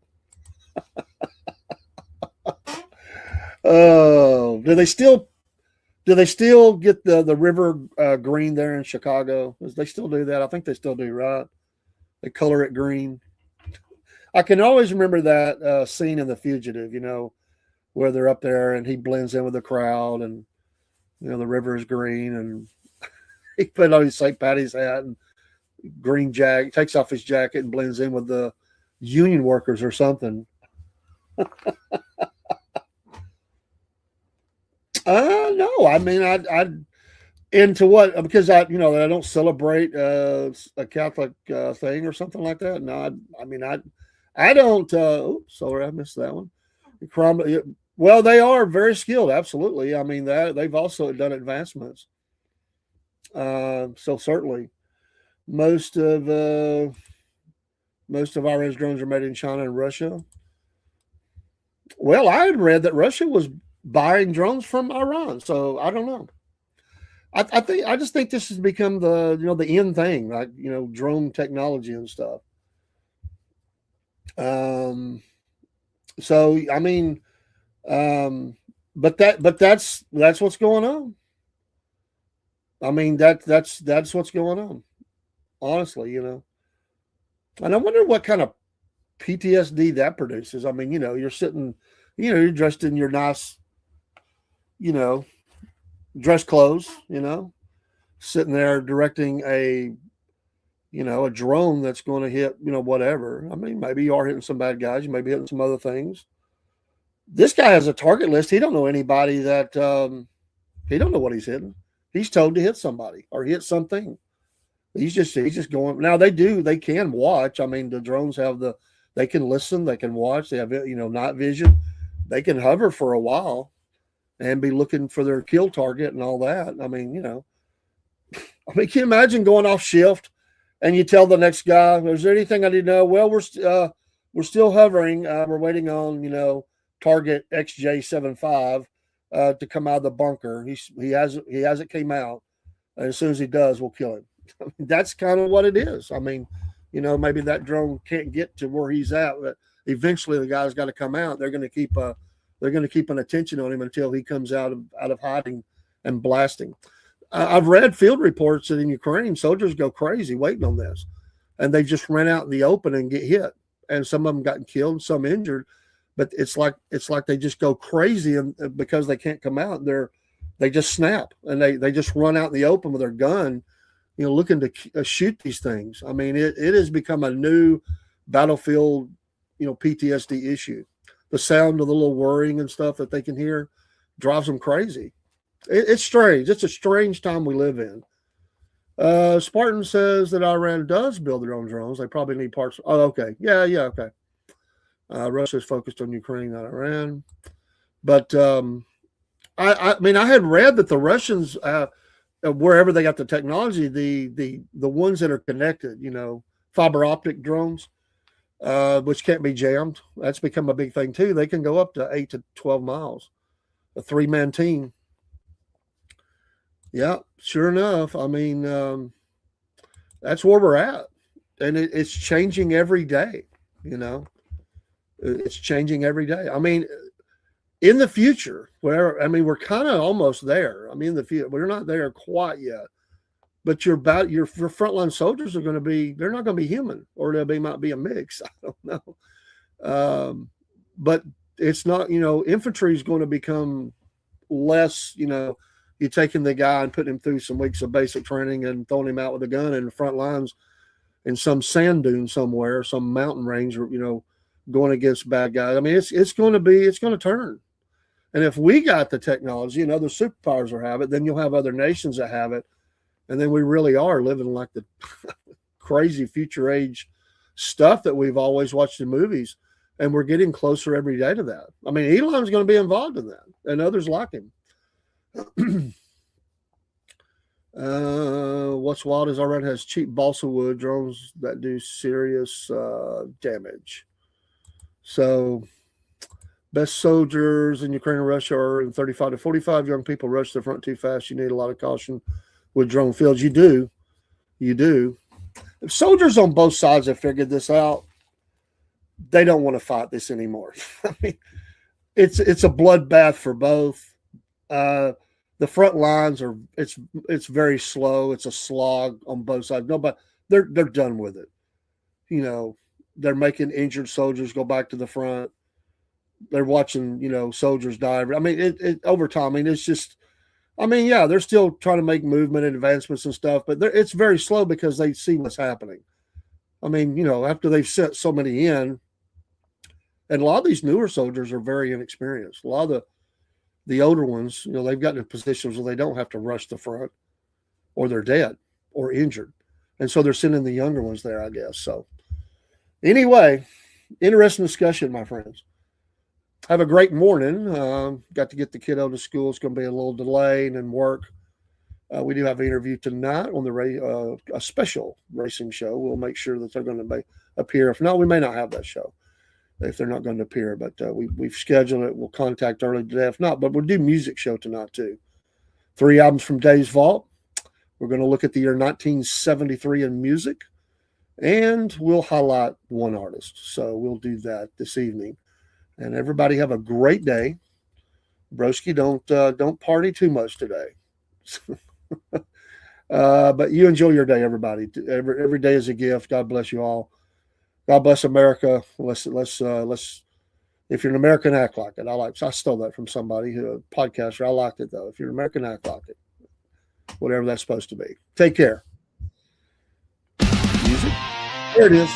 Oh, do they still get the river green there in Chicago? Do they still do that? I think they still do, right? They color it green. I can always remember that scene in The Fugitive, where they're up there and he blends in with the crowd, and the river is green, and he put on his St. Patty's hat and green jacket, takes off his jacket and blends in with the union workers or something. No, I mean, Into what? Because I don't celebrate a Catholic thing or something like that. No, I don't. Oops, sorry, I missed that one. Well, they are very skilled. Absolutely. I mean that they've also done advancements. So certainly, most of our edge drones are made in China and Russia. Well, I had read that Russia was buying drones from Iran, so I don't know. I just think this has become the end thing, like drone technology and stuff. So I mean, but that's what's going on. I mean that's what's going on. Honestly, and I wonder what kind of PTSD that produces. I mean, you're sitting, you're dressed in your nice, dress clothes, sitting there directing a drone that's going to hit, whatever. I mean, maybe you are hitting some bad guys. You may be hitting some other things. This guy has a target list. He don't know anybody that, he don't know what he's hitting. He's told to hit somebody or hit something. He's just going. Now they can watch. I mean, the drones they can listen, they can watch. They have, night vision. They can hover for a while and be looking for their kill target and all that. I mean, can you imagine going off shift and you tell the next guy, is there anything I need to know? Well, we're still hovering. We're waiting on, target XJ75 to come out of the bunker. He hasn't came out. And as soon as he does, we'll kill him. I mean, that's kind of what it is. I mean, maybe that drone can't get to where he's at, but eventually the guy's got to come out. They're going to keep an attention on him until he comes out of hiding and blasting. I've read field reports that in Ukraine, soldiers go crazy waiting on this, and they just run out in the open and get hit, and some of them gotten killed, some injured. But it's like they just go crazy, and because they can't come out, they just snap and they just run out in the open with their gun, looking to shoot these things. I mean, it has become a new battlefield, PTSD issue. The sound of the little whirring and stuff that they can hear drives them crazy. It's strange. It's a strange time we live in. Spartan says that Iran does build their own drones. They probably need parts. Oh, okay. Yeah, okay. Russia's focused on Ukraine, not Iran. But I mean, I had read that the Russians, wherever they got the technology, the ones that are connected, fiber optic drones, which can't be jammed. That's become a big thing too. They can go up to 8 to 12 miles. A 3-man team. Yeah, sure enough. I mean, that's where we're at, and it's changing every day. It's changing every day. I mean, in the future, we're kind of almost there. I mean, we're not there quite yet, but your frontline soldiers are going to be, they're not going to be human, or might be a mix. I don't know. But it's not, infantry is going to become less, you're taking the guy and putting him through some weeks of basic training and throwing him out with a gun in the front lines in some sand dune somewhere, some mountain range, or, going against bad guys. I mean, it's going to turn. And if we got the technology and other superpowers will have it, then you'll have other nations that have it. And then we really are living like the crazy future age stuff that we've always watched in movies. And we're getting closer every day to that. I mean, Elon's going to be involved in that, and others like him. What's wild is Iran has cheap balsa wood drones that do serious damage. So, best soldiers in Ukraine and Russia are in 35 to 45. Young people rush the front too fast. You need a lot of caution with drone fields. You do. If soldiers on both sides have figured this out, they don't want to fight this anymore. I mean, it's a bloodbath for both. The front lines it's very slow. It's a slog on both sides. Nobody, they're done with it. They're making injured soldiers go back to the front. They're watching, soldiers die. I mean, it over time. I mean, it's just, yeah, they're still trying to make movement and advancements and stuff, but it's very slow because they see what's happening. I mean, after they've sent so many in, and a lot of these newer soldiers are very inexperienced. A lot of the older ones, they've gotten in positions where they don't have to rush the front. or they're dead or injured. And so they're sending the younger ones there, I guess. So anyway, interesting discussion, my friends. Have a great morning. Got to get the kiddo to school. It's going to be a little delay and then work. We do have an interview tonight on the a special racing show. We'll make sure that they're going to appear. If not, we may not have that show if they're not going to appear. But we've scheduled it. We'll contact early today. If not, but we'll do music show tonight too. 3 albums from Dave's Vault. We're going to look at the year 1973 in music, and we'll highlight one artist. So we'll do that this evening. And everybody have a great day. Broski, don't party too much today. But you enjoy your day, everybody. Every day is a gift. God bless you all. God bless America. Let's if you're an American, act like it. I stole that from somebody a podcaster. I liked it though. If you're an American, act like it. Whatever that's supposed to be. Take care. Music. There it is.